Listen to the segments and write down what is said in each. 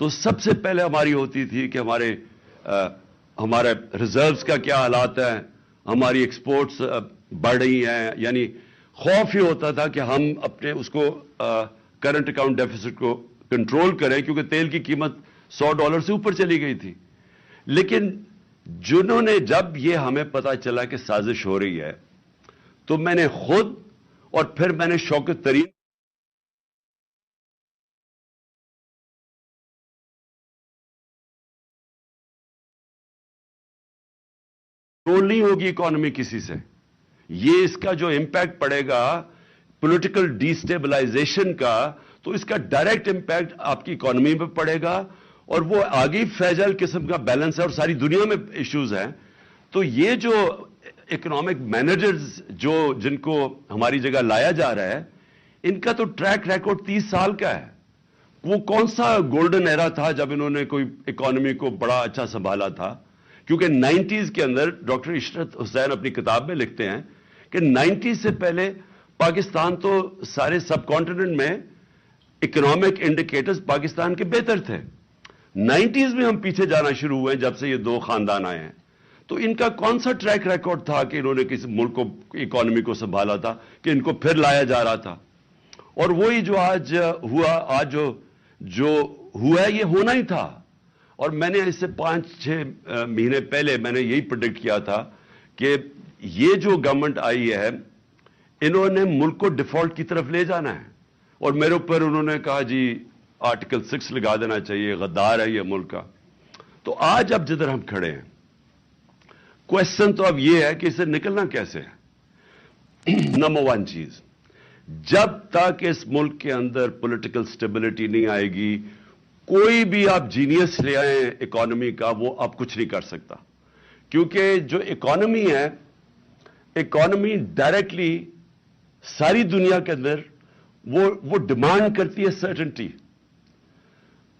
تو سب سے پہلے ہماری ہوتی تھی کہ ہمارے ریزروز کا کیا حالات ہیں, ہماری ایکسپورٹس بڑھ رہی ہیں. یعنی خوف یہ ہوتا تھا کہ ہم اپنے اس کو کرنٹ اکاؤنٹ ڈیفیسٹ کو کنٹرول کریں, کیونکہ تیل کی قیمت $100 سے اوپر چلی گئی تھی. لیکن جنہوں نے, جب یہ ہمیں پتا چلا کہ سازش ہو رہی ہے, تو میں نے خود اور پھر میں نے شوکت ترین کنٹرول نہیں ہوگی اکانومی کسی سے. یہ اس کا جو امپیکٹ پڑے گا پولیٹیکل ڈی اسٹیبلائزیشن کا, تو اس کا ڈائریکٹ امپیکٹ آپ کی اکانومی پہ پڑے گا, اور وہ آگے فریجائل قسم کا بیلنس ہے اور ساری دنیا میں ایشوز ہیں. تو یہ جو اکنامک مینیجرز جن کو ہماری جگہ لایا جا رہا ہے, ان کا تو ٹریک ریکارڈ 30 سال کا ہے. وہ کون سا گولڈن ایرا تھا جب انہوں نے کوئی اکانومی کو بڑا اچھا سنبھالا تھا؟ کیونکہ 90s کے اندر ڈاکٹر عشرت حسین اپنی کتاب میں لکھتے ہیں کہ 90s سے پہلے پاکستان تو سارے سب کانٹیننٹ میں اکنامک انڈیکیٹرز پاکستان کے بہتر تھے. 90s میں ہم پیچھے جانا شروع ہوئے جب سے یہ دو خاندان آئے ہیں. تو ان کا کون سا ٹریک ریکارڈ تھا کہ انہوں نے کسی ملک کو, اکانومی کو سنبھالا تھا, کہ ان کو پھر لایا جا رہا تھا؟ اور وہی جو آج ہوا ہے یہ ہونا ہی تھا. اور میں نے اس سے 5-6 مہینے پہلے میں نے یہی پریڈکٹ کیا تھا کہ یہ جو گورنمنٹ آئی ہے, انہوں نے ملک کو ڈیفالٹ کی طرف لے جانا ہے. اور میرے اوپر انہوں نے کہا جی آرٹیکل 6 لگا دینا چاہیے, غدار ہے یہ ملک کا. تو آج اب جدھر ہم کھڑے ہیں, کوشچن تو اب یہ ہے کہ اسے نکلنا کیسے ہے. نمبر 1 چیز, جب تک اس ملک کے اندر پولیٹیکل سٹیبلٹی نہیں آئے گی, کوئی بھی آپ جینیس لے آئیں اکانومی کا, وہ آپ کچھ نہیں کر سکتا. کیونکہ جو اکانومی ہے, اکانومی ڈائریکٹلی ساری دنیا کے اندر وہ ڈیمانڈ کرتی ہے سرٹنٹی.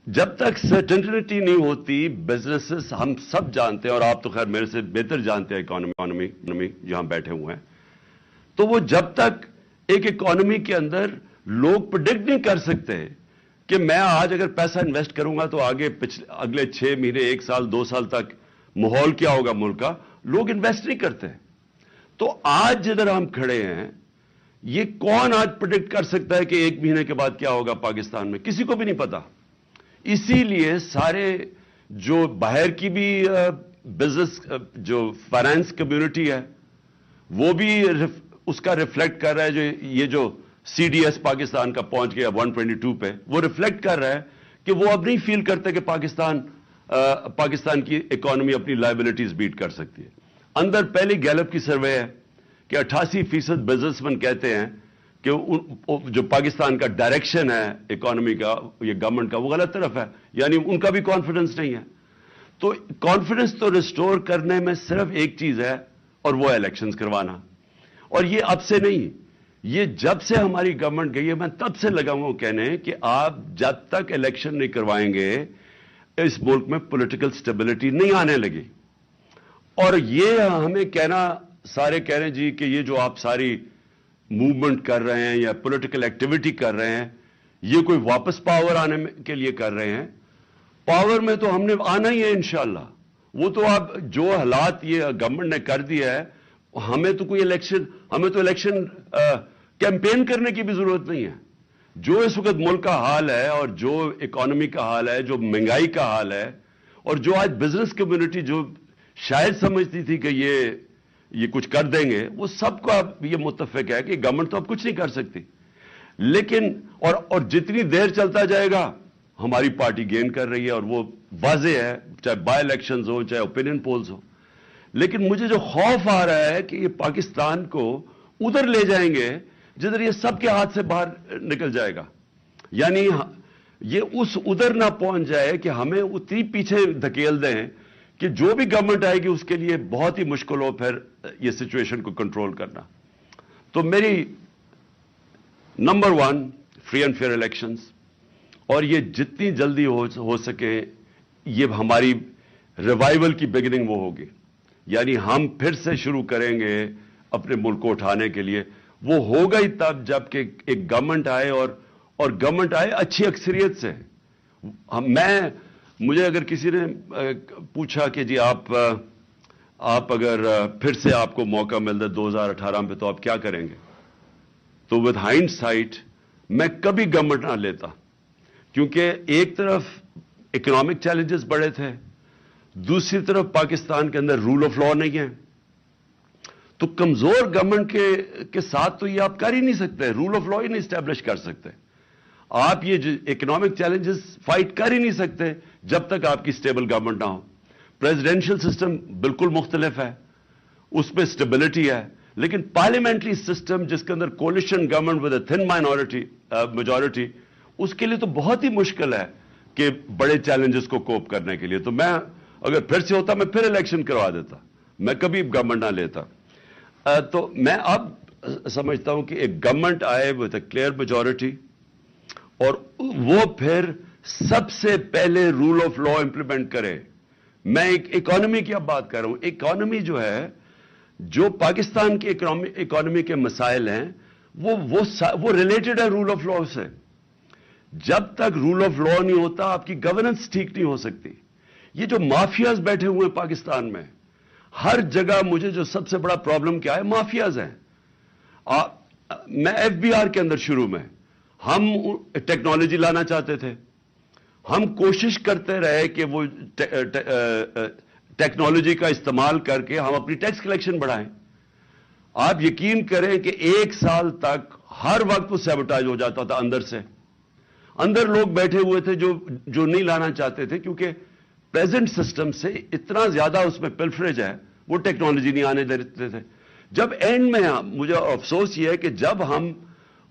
جب تک سرٹنٹی نہیں ہوتی, بزنسز ہم سب جانتے ہیں, اور آپ تو خیر میرے سے بہتر جانتے ہیں اکانومی جہاں بیٹھے ہوئے ہیں, تو وہ جب تک ایک اکانومی کے اندر لوگ پریڈکٹ نہیں کر سکتے کہ میں آج اگر پیسہ انویسٹ کروں گا تو آگے اگلے 6 مہینے, 1 سال, 2 سال تک ماحول کیا ہوگا ملک کا, لوگ انویسٹ نہیں کرتے. تو آج جدھر ہم کھڑے ہیں, یہ کون آج پریڈکٹ کر سکتا ہے کہ 1 مہینے کے بعد کیا ہوگا پاکستان میں؟ کسی کو بھی نہیں پتا. اسی لیے سارے جو باہر کی بھی بزنس, جو فائنانس کمیونٹی ہے, وہ بھی اس کا ریفلیکٹ کر رہا ہے. یہ جو سی ڈی ایس پاکستان کا پہنچ گیا 122 پہ, وہ ریفلیکٹ کر رہا ہے کہ وہ اب نہیں فیل کرتے کہ پاکستان کی اکانومی اپنی لائبلٹیز بیٹ کر سکتی ہے. اندر پہلی گیلپ کی سروے ہے کہ 88% بزنس مین کہتے ہیں کہ جو پاکستان کا ڈائریکشن ہے اکانومی کا, یہ گورنمنٹ کا, وہ غلط طرف ہے. یعنی ان کا بھی کانفیڈنس نہیں ہے. تو کانفیڈنس تو ریسٹور کرنے میں صرف ایک چیز ہے, اور وہ الیکشنز کروانا. اور یہ اب سے نہیں, یہ جب سے ہماری گورنمنٹ گئی ہے, میں تب سے لگا ہوں کہنے کہ آپ جب تک الیکشن نہیں کروائیں گے, اس ملک میں پولیٹیکل سٹیبلٹی نہیں آنے لگی. اور یہ ہمیں کہنا, سارے کہہ رہے ہیں جی کہ یہ جو آپ ساری موومنٹ کر رہے ہیں یا پولیٹیکل ایکٹیویٹی کر رہے ہیں, یہ کوئی واپس پاور آنے کے لیے کر رہے ہیں. پاور میں تو ہم نے آنا ہی ہے انشاءاللہ. وہ تو آپ جو حالات یہ گورنمنٹ نے کر دیا ہے, ہمیں تو الیکشن کیمپین کرنے کی بھی ضرورت نہیں ہے. جو اس وقت ملک کا حال ہے, اور جو اکانومی کا حال ہے, جو مہنگائی کا حال ہے, اور جو آج بزنس کمیونٹی جو شاید سمجھتی تھی کہ یہ کچھ کر دیں گے, وہ سب کو اب یہ متفق ہے کہ گورنمنٹ تو اب کچھ نہیں کر سکتی. لیکن اور جتنی دیر چلتا جائے گا, ہماری پارٹی گین کر رہی ہے, اور وہ واضح ہے, چاہے بائی الیکشنز ہو, چاہے اوپینین پولز ہو. لیکن مجھے جو خوف آ رہا ہے کہ یہ پاکستان کو ادھر لے جائیں گے جدھر یہ سب کے ہاتھ سے باہر نکل جائے گا. یعنی یہ ادھر نہ پہنچ جائے کہ ہمیں اتنی پیچھے دھکیل دیں کہ جو بھی گورنمنٹ آئے گی اس کے لیے بہت ہی مشکل ہو پھر یہ سچویشن کو کنٹرول کرنا. تو میری number 1 free and fair elections, اور یہ جتنی جلدی ہو سکے, یہ ہماری ریوائول کی بگننگ وہ ہوگی. یعنی ہم پھر سے شروع کریں گے اپنے ملک کو اٹھانے کے لیے. وہ ہوگا ہی تب جب کہ ایک گورنمنٹ آئے, اور گورنمنٹ آئے اچھی اکثریت سے. مجھے اگر کسی نے پوچھا کہ جی آپ اگر پھر سے آپ کو موقع ملتا 2018 میں تو آپ کیا کریں گے، تو ود ہائنڈ سائٹ میں کبھی گورنمنٹ نہ لیتا، کیونکہ ایک طرف اکنامک چیلنجز بڑے تھے، دوسری طرف پاکستان کے اندر رول آف لا نہیں ہے، تو کمزور گورنمنٹ کے ساتھ تو یہ آپ کر ہی نہیں سکتے، رول آف لا ہی نہیں اسٹیبلش کر سکتے، آپ یہ اکنامک چیلنجز فائٹ کر ہی نہیں سکتے جب تک آپ کی اسٹیبل گورنمنٹ نہ ہو۔ پریزیڈینشل سسٹم بالکل مختلف ہے، اس پہ اسٹیبلٹی ہے، لیکن پارلیمنٹری سسٹم جس کے اندر coalition government with a thin majority, اس کے لیے تو بہت ہی مشکل ہے کہ بڑے چیلنجز کو کوپ کرنے کے لیے۔ تو میں اگر پھر سے ہوتا میں پھر الیکشن کروا دیتا، میں کبھی گورنمنٹ نہ لیتا۔ تو میں اب سمجھتا ہوں کہ ایک گورنمنٹ آئے ود اے کلیئر میجورٹی، اور وہ پھر سب سے پہلے رول آف لا امپلیمنٹ کرے۔ میں ایک اکانومی کی اب بات کر رہا ہوں، اکانومی جو ہے، جو پاکستان کی اکانومی کے مسائل ہیں وہ ریلیٹڈ ہے رول آف لا سے۔ جب تک رول آف لا نہیں ہوتا آپ کی گورننس ٹھیک نہیں ہو سکتی۔ یہ جو مافیاز بیٹھے ہوئے ہیں پاکستان میں، ہر جگہ مجھے جو سب سے بڑا پرابلم کیا ہے، مافیاز ہیں۔ میں ایف بی آر کے اندر شروع میں ہم ٹیکنالوجی لانا چاہتے تھے، ہم کوشش کرتے رہے کہ وہ ٹیکنالوجی کا استعمال کر کے ہم اپنی ٹیکس کلیکشن بڑھائیں۔ آپ یقین کریں کہ 1 سال تک ہر وقت وہ سیبوٹاج ہو جاتا تھا اندر سے۔ اندر لوگ بیٹھے ہوئے تھے جو نہیں لانا چاہتے تھے، کیونکہ پریزنٹ سسٹم سے اتنا زیادہ اس میں پلفریج ہے، وہ ٹیکنالوجی نہیں آنے دیتے تھے۔ جب اینڈ میں مجھے افسوس یہ ہے کہ جب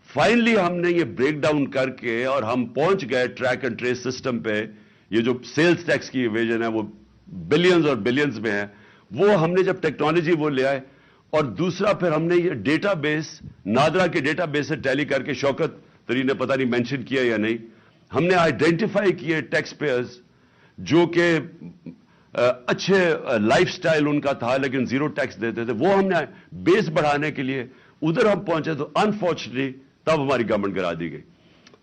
فائنلی ہم نے یہ بریک ڈاؤن کر کے اور ہم پہنچ گئے ٹریک اینڈ ٹریس سسٹم پہ، یہ جو سیلز ٹیکس کی ایویژن ہے وہ بلینز اور بلینز میں ہے، وہ ہم نے جب ٹیکنالوجی وہ لے آئے، اور دوسرا پھر ہم نے یہ ڈیٹا بیس نادرا کے ڈیٹا بیس سے ٹیلی کر کے، شوکت تری نے پتہ نہیں مینشن کیا یا نہیں، ہم نے آئیڈینٹیفائی کیے ٹیکس پیئرز جو کہ اچھے لائف سٹائل ان کا تھا لیکن زیرو ٹیکس دیتے تھے، وہ ہم نے بیس بڑھانے کے لیے ادھر ہم پہنچے، تو انفارچونیٹلی تب ہماری گورنمنٹ گرا دی گئی۔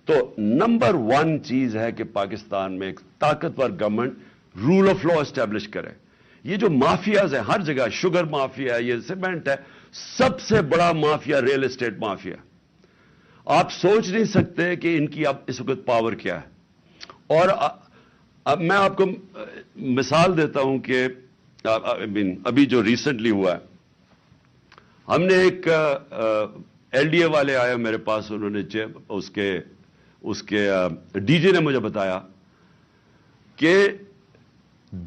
تو نمبر 1 چیز ہے کہ پاکستان میں ایک طاقتور government rule of law establish کرے۔ یہ جو مافیاز ہیں ہر جگہ، شوگر مافیا ہے، یہ سیمنٹ ہے، سب سے بڑا مافیا ریل اسٹیٹ مافیا۔ آپ سوچ نہیں سکتے کہ ان کی اب اس وقت پاور کیا ہے۔ اور اب میں آپ کو مثال دیتا ہوں کہ ابھی جو ریسنٹلی ہوا ہے، ہم نے ایک ایل ڈی اے والے آئے میرے پاس، انہوں نے اس کے ڈی جی نے مجھے بتایا کہ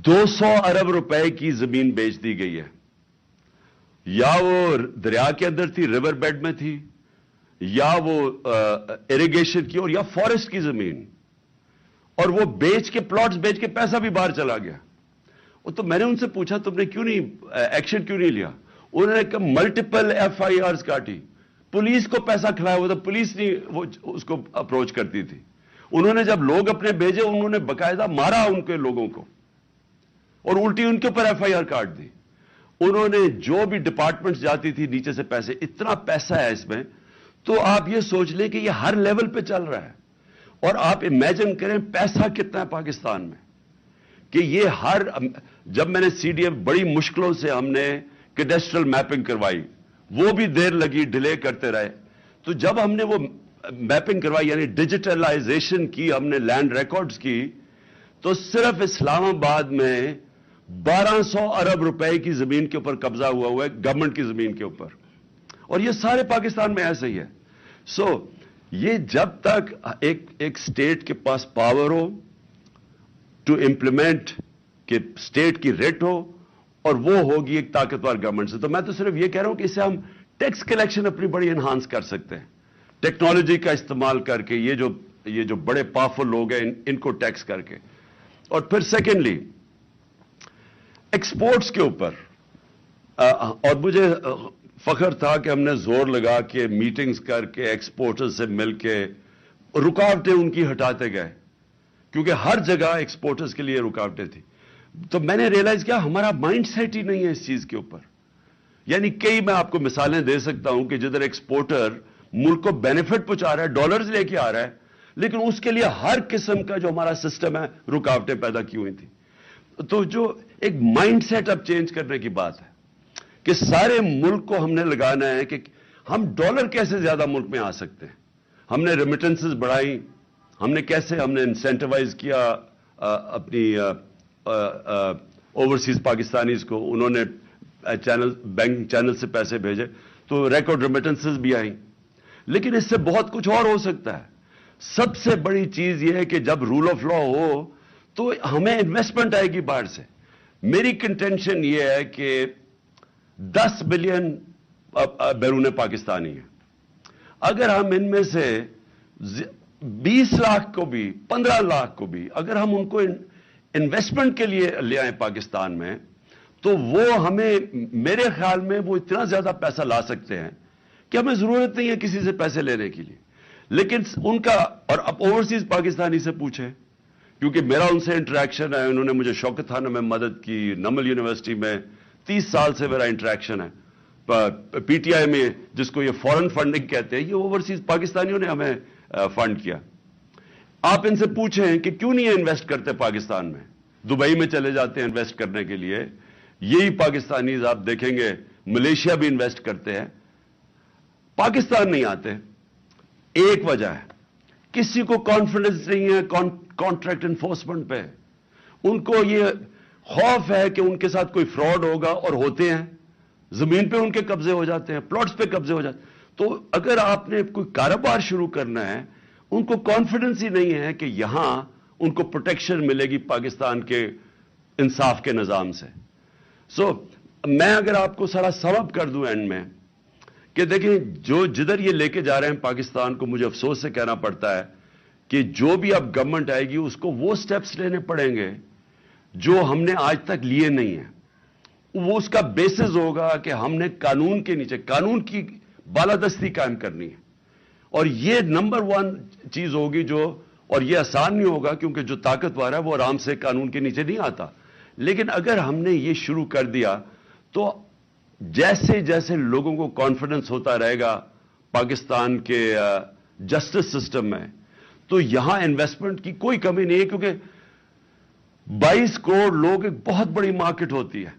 200 ارب روپے کی زمین بیچ دی گئی ہے، یا وہ دریا کے اندر تھی، ریور بیڈ میں تھی، یا وہ اریگیشن کی، اور یا فارسٹ کی زمین، اور وہ بیچ کے پلاٹس بیچ کے پیسہ بھی باہر چلا گیا۔ تو میں نے ان سے پوچھا تم نے کیوں نہیں ایکشن کیوں نہیں لیا؟ انہوں نے کہا ملٹیپل ایف آئی آرز کاٹی، پولیس کو پیسہ کھلایا ہوا تھا، پولیس نہیں وہ اس کو اپروچ کرتی تھی۔ انہوں نے جب لوگ اپنے بھیجے، انہوں نے باقاعدہ مارا ان کے لوگوں کو، اور الٹی ان کے اوپر ایف آئی آر کاٹ دی۔ انہوں نے جو بھی ڈپارٹمنٹس جاتی تھی نیچے سے پیسے، اتنا پیسہ ہے اس میں، تو آپ یہ سوچ لیں کہ یہ ہر لیول پہ چل رہا ہے۔ اور آپ امیجن کریں پیسہ کتنا ہے پاکستان میں، کہ یہ جب میں نے سی ڈی ایف بڑی مشکلوں سے ہم نے کیڈسٹرل میپنگ کروائی، وہ بھی دیر لگی، ڈیلے کرتے رہے، تو جب ہم نے وہ میپنگ کروائی، یعنی ڈیجیٹلائزیشن کی، ہم نے لینڈ ریکارڈز کی، تو صرف اسلام آباد میں 1200 ارب روپے کی زمین کے اوپر قبضہ ہوا ہے، گورنمنٹ کی زمین کے اوپر، اور یہ سارے پاکستان میں ایسے ہی ہے۔ یہ جب تک ایک سٹیٹ کے پاس پاور ہو ٹو امپلیمنٹ، کہ سٹیٹ کی ریٹ ہو، اور وہ ہوگی ایک طاقتور گورنمنٹ سے۔ تو میں تو صرف یہ کہہ رہا ہوں کہ اس سے ہم ٹیکس کلیکشن اپنی بڑی انہانس کر سکتے ہیں، ٹیکنالوجی کا استعمال کر کے، یہ جو بڑے پاورفل لوگ ہیں ان کو ٹیکس کر کے۔ اور پھر سیکنڈلی ایکسپورٹس کے اوپر، اور مجھے فخر تھا کہ ہم نے زور لگا کے میٹنگز کر کے ایکسپورٹرز سے مل کے رکاوٹیں ان کی ہٹاتے گئے، کیونکہ ہر جگہ ایکسپورٹرز کے لیے رکاوٹیں تھیں۔ تو میں نے ریئلائز کیا ہمارا مائنڈ سیٹ ہی نہیں ہے اس چیز کے اوپر۔ یعنی کئی میں آپ کو مثالیں دے سکتا ہوں کہ جدھر ایکسپورٹر ملک کو بینیفٹ پہنچا رہا ہے، ڈالرز لے کے آ رہا ہے، لیکن اس کے لیے ہر قسم کا جو ہمارا سسٹم ہے رکاوٹیں پیدا کی ہوئی تھی. تو جو ایک مائنڈ سیٹ اب چینج کرنے کی بات ہے کہ سارے ملک کو ہم نے لگانا ہے کہ ہم ڈالر کیسے زیادہ ملک میں آ سکتے ہیں. ہم نے ریمیٹنسز بڑھائی, ہم نے انسینٹیوائز کیا اپنی اوورسیز پاکستانیز کو, انہوں نے بینکنگ چینل سے پیسے بھیجے تو ریکارڈ ریمیٹنسز بھی آئیں. لیکن اس سے بہت کچھ اور ہو سکتا ہے. سب سے بڑی چیز یہ ہے کہ جب رول آف لا ہو تو ہمیں انویسٹمنٹ آئے گی باہر سے. میری کنٹینشن یہ ہے کہ 10 بلین بیرون پاکستانی ہیں. اگر ہم ان میں سے 20 لاکھ کو بھی 15 لاکھ کو بھی اگر ہم ان کو انویسٹمنٹ کے لیے لے آئیں پاکستان میں, تو وہ ہمیں, میرے خیال میں وہ اتنا زیادہ پیسہ لا سکتے ہیں کہ ہمیں ضرورت نہیں ہے کسی سے پیسے لینے کے لیے. لیکن ان کا, اور اب اوورسیز پاکستانی سے پوچھیں, کیونکہ میرا ان سے انٹریکشن ہے, انہوں نے مجھے شوکت خانہ میں مدد کی, نمل یونیورسٹی میں 30 سال سے میرا انٹریکشن ہے, پی ٹی آئی میں جس کو یہ فورن فنڈنگ کہتے ہیں, یہ اوورسیز پاکستانیوں نے ہمیں فنڈ کیا. آپ ان سے پوچھیں کہ کیوں نہیں انویسٹ کرتے پاکستان میں, دبئی میں چلے جاتے ہیں انویسٹ کرنے کے لیے. یہی پاکستانیز آپ دیکھیں گے ملیشیا بھی انویسٹ کرتے ہیں, پاکستان نہیں آتے. ایک وجہ ہے, کسی کو کانفیڈنس نہیں ہے کانٹریکٹ انفورسمنٹ پہ. ان کو یہ خوف ہے کہ ان کے ساتھ کوئی فراڈ ہوگا, اور ہوتے ہیں. زمین پہ ان کے قبضے ہو جاتے ہیں, پلاٹس پہ قبضے ہو جاتے ہیں. تو اگر آپ نے کوئی کاروبار شروع کرنا ہے, ان کو کانفیڈنس ہی نہیں ہے کہ یہاں ان کو پروٹیکشن ملے گی پاکستان کے انصاف کے نظام سے. میں اگر آپ کو سارا سبب کر دوں اینڈ میں, کہ دیکھیں جو جدھر یہ لے کے جا رہے ہیں پاکستان کو, مجھے افسوس سے کہنا پڑتا ہے کہ جو بھی اب گورنمنٹ آئے گی اس کو وہ سٹیپس لینے پڑیں گے جو ہم نے آج تک لیے نہیں ہیں. وہ اس کا بیسس ہوگا کہ ہم نے قانون کے نیچے, قانون کی بالادستی قائم کرنی ہے. اور یہ نمبر 1 چیز ہوگی جو, اور یہ آسان نہیں ہوگا کیونکہ جو طاقتور ہے وہ آرام سے قانون کے نیچے نہیں آتا. لیکن اگر ہم نے یہ شروع کر دیا تو جیسے جیسے لوگوں کو کانفیڈنس ہوتا رہے گا پاکستان کے جسٹس سسٹم میں, تو یہاں انویسٹمنٹ کی کوئی کمی نہیں ہے. کیونکہ 22 کروڑ لوگ ایک بہت بڑی مارکیٹ ہوتی ہے.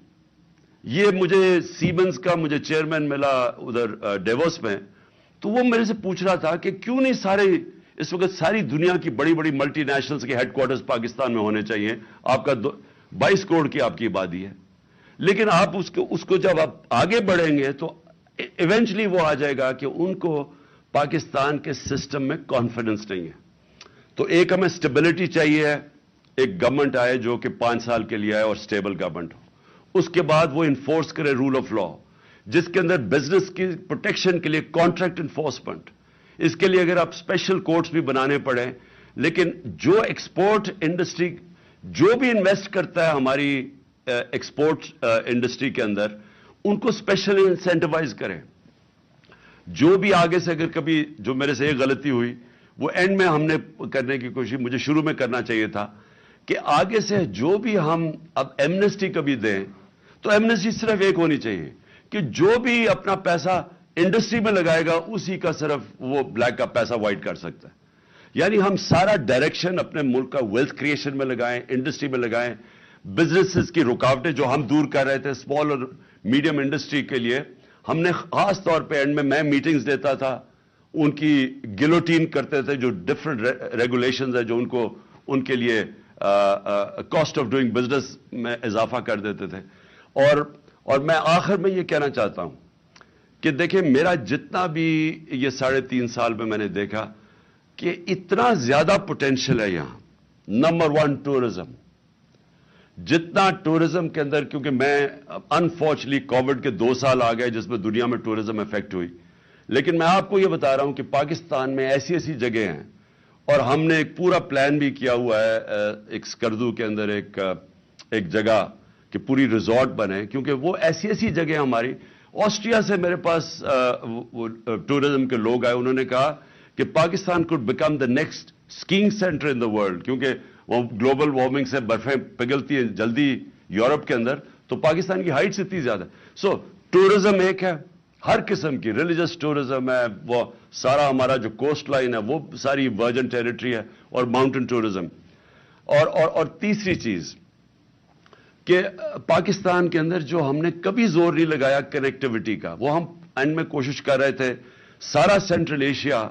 یہ مجھے سیمنز کا مجھے چیئرمین ملا ادھر ڈیووس میں, تو وہ میرے سے پوچھ رہا تھا کہ کیوں نہیں سارے اس وقت ساری دنیا کی بڑی بڑی ملٹی نیشنلز کے ہیڈ کوارٹرز پاکستان میں ہونے چاہیے. آپ کا 22 کروڑ کی آپ کی آبادی ہے, لیکن آپ اس کو جب آپ آگے بڑھیں گے تو ایونچلی وہ آ جائے گا کہ ان کو پاکستان کے سسٹم میں کانفیڈنس نہیں ہے. تو ایک ہمیں سٹیبلٹی چاہیے, ایک گورنمنٹ آئے جو کہ 5 سال کے لیے آئے اور سٹیبل گورنمنٹ ہو. اس کے بعد وہ انفورس کرے رول آف لا, جس کے اندر بزنس کی پروٹیکشن کے لیے کانٹریکٹ انفورسمنٹ. اس کے لیے اگر آپ اسپیشل کورٹس بھی بنانے پڑیں, لیکن جو ایکسپورٹ انڈسٹری, جو بھی انویسٹ کرتا ہے ہماری ایکسپورٹ انڈسٹری کے اندر, ان کو اسپیشل انسینٹیوائز کریں. جو بھی آگے سے اگر کبھی, جو میرے سے ایک غلطی ہوئی وہ اینڈ میں ہم نے کرنے کی کوشش, مجھے شروع میں کرنا چاہیے تھا کہ آگے سے جو بھی ہم اب ایمنسٹی کبھی دیں تو ایمنسٹی صرف ایک ہونی چاہیے کہ جو بھی اپنا پیسہ انڈسٹری میں لگائے گا اسی کا صرف وہ بلیک کا پیسہ وائٹ کر سکتا ہے. یعنی ہم سارا ڈائریکشن اپنے ملک کا ویلتھ کریشن میں لگائیں, انڈسٹری میں لگائیں. بزنسز کی رکاوٹیں جو ہم دور کر رہے تھے اسمال اور میڈیم انڈسٹری کے لیے, ہم نے خاص طور پہ اینڈ میں میٹنگز دیتا تھا, ان کی گلوٹین کرتے تھے, جو ڈفرنٹ ریگولیشنز ہیں جو ان کے لیے کاسٹ آف ڈوئنگ بزنس میں اضافہ کر دیتے تھے. اور میں آخر میں یہ کہنا چاہتا ہوں کہ دیکھیں میرا جتنا بھی یہ 3.5 سال میں نے دیکھا کہ اتنا زیادہ پوٹینشیل ہے یہاں. نمبر 1 ٹورزم, جتنا ٹورزم کے اندر, کیونکہ میں انفارچونیٹلی کووڈ کے 2 سال آ گئے جس میں دنیا میں ٹورزم افیکٹ ہوئی, لیکن میں آپ کو یہ بتا رہا ہوں کہ پاکستان میں ایسی ایسی جگہیں ہیں, اور ہم نے ایک پورا پلان بھی کیا ہوا ہے ایک سکردو کے اندر ایک جگہ کہ پوری ریزورٹ بنے, کیونکہ وہ ایسی ایسی جگہ ہماری. آسٹریا سے میرے پاس ٹورزم کے لوگ آئے, انہوں نے کہا کہ Pakistan could become the next skiing centre in the world, کیونکہ وہ گلوبل وارمنگ سے برفیں پگھلتی ہیں جلدی یورپ کے اندر, تو پاکستان کی ہائٹس اتنی زیادہ. سو ٹورزم ایک ہے, ہر قسم کی ریلیجس ٹورزم ہے، وہ سارا ہمارا جو کوسٹ لائن ہے وہ ساری ورجن ٹیریٹری ہے، اور ماؤنٹن ٹورزم. اور تیسری چیز کہ پاکستان کے اندر جو ہم نے کبھی زور نہیں لگایا کنیکٹیوٹی کا، وہ ہم اینڈ میں کوشش کر رہے تھے. سارا سینٹرل ایشیا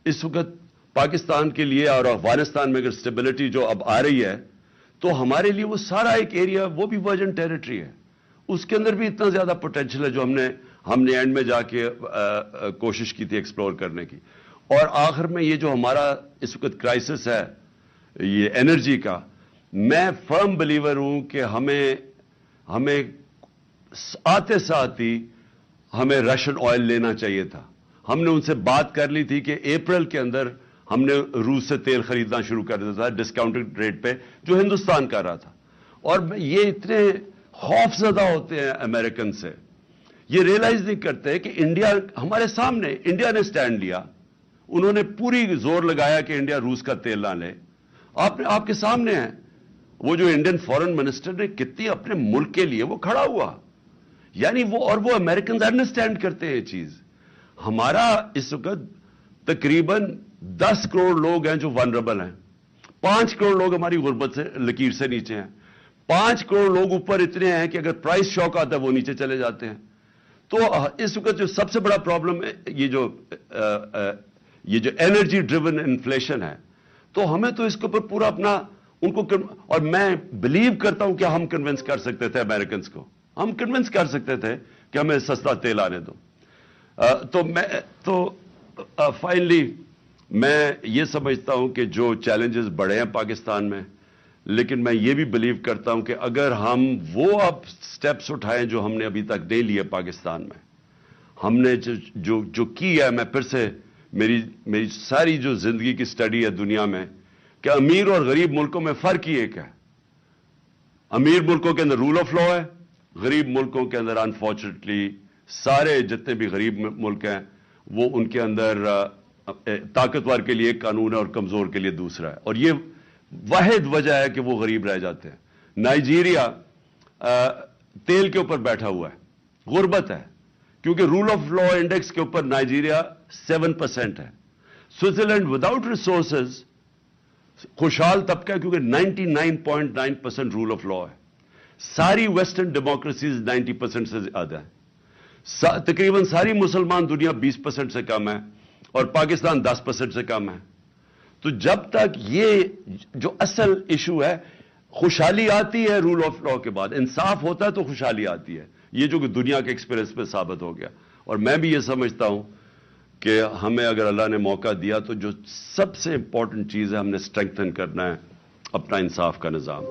اس وقت پاکستان کے لیے، اور افغانستان میں اگر اسٹیبلٹی جو اب آ رہی ہے تو ہمارے لیے وہ سارا ایک ایریا وہ بھی ورجن ٹیریٹری ہے. اس کے اندر بھی اتنا زیادہ پوٹینشیل ہے جو ہم نے اینڈ میں جا کے کوشش کی تھی ایکسپلور کرنے کی. اور آخر میں یہ جو ہمارا اس وقت کرائسس ہے یہ انرجی کا، میں فرم بلیور ہوں کہ ہمیں آتے ساتھ ہی ہمیں رشین آئل لینا چاہیے تھا. ہم نے ان سے بات کر لی تھی کہ اپریل کے اندر ہم نے روس سے تیل خریدنا شروع کر دیا تھا ڈسکاؤنٹڈ ریٹ پہ جو ہندوستان کر رہا تھا. اور یہ اتنے خوف زدہ ہوتے ہیں امریکن سے، یہ ریئلائز نہیں کرتے کہ انڈیا ہمارے سامنے، انڈیا نے سٹینڈ لیا، انہوں نے پوری زور لگایا کہ انڈیا روس کا تیل نہ لے. آپ کے سامنے ہے وہ جو انڈین فورن منسٹر نے کتنی اپنے ملک کے لیے وہ کھڑا ہوا. یعنی وہ امریکنز انڈرسٹینڈ کرتے ہیں یہ چیز. ہمارا اس وقت تقریباً 10 کروڑ لوگ ہیں جو ونربل ہیں، 5 کروڑ لوگ ہماری غربت سے لکیر سے نیچے ہیں، 5 کروڑ لوگ اوپر اتنے ہیں کہ اگر پرائس شاک آتا ہے وہ نیچے چلے جاتے ہیں. تو اس وقت جو سب سے بڑا پرابلم ہے یہ جو انرجی ڈریون انفلیشن ہے، تو ہمیں تو اس کے اوپر پورا اپنا ان کو، اور میں بلیو کرتا ہوں کہ ہم کنونس کر سکتے تھے امریکنز کو، ہم کنونس کر سکتے تھے کہ ہمیں سستا تیل آنے دو. تو فائنلی میں یہ سمجھتا ہوں کہ جو چیلنجز بڑے ہیں پاکستان میں، لیکن میں یہ بھی بلیو کرتا ہوں کہ اگر ہم وہ اب سٹیپس اٹھائیں جو ہم نے ابھی تک نہیں لیے پاکستان میں، ہم نے جو کی ہے، میں پھر سے میری ساری جو زندگی کی سٹڈی ہے دنیا میں، کہ امیر اور غریب ملکوں میں فرق ہی ایک ہے. امیر ملکوں کے اندر رول آف لا ہے، غریب ملکوں کے اندر انفارچونیٹلی سارے جتنے بھی غریب ملک ہیں وہ ان کے اندر طاقتور کے لیے ایک قانون ہے اور کمزور کے لیے دوسرا ہے. اور یہ واحد وجہ ہے کہ وہ غریب رہ جاتے ہیں. نائجیریا تیل کے اوپر بیٹھا ہوا ہے، غربت ہے، کیونکہ رول آف لا انڈیکس کے اوپر نائجیریا 7% ہے. سوئٹزرلینڈ وداؤٹ ریسورسز خوشحال طبقہ ہے کیونکہ 99.9% رول آف لا ہے. ساری ویسٹرن ڈیموکریسیز 90% سے زیادہ ہیں. تقریباً ساری مسلمان دنیا 20% سے کم ہے، اور پاکستان 10% سے کم ہے. تو جب تک یہ جو اصل ایشو ہے، خوشحالی آتی ہے رول آف لا کے بعد، انصاف ہوتا ہے تو خوشحالی آتی ہے. یہ جو کہ دنیا کے ایکسپیرینس میں ثابت ہو گیا. اور میں بھی یہ سمجھتا ہوں کہ ہمیں اگر اللہ نے موقع دیا تو جو سب سے امپورٹنٹ چیز ہے، ہم نے اسٹرینگتھن کرنا ہے اپنا انصاف کا نظام.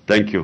Thank you.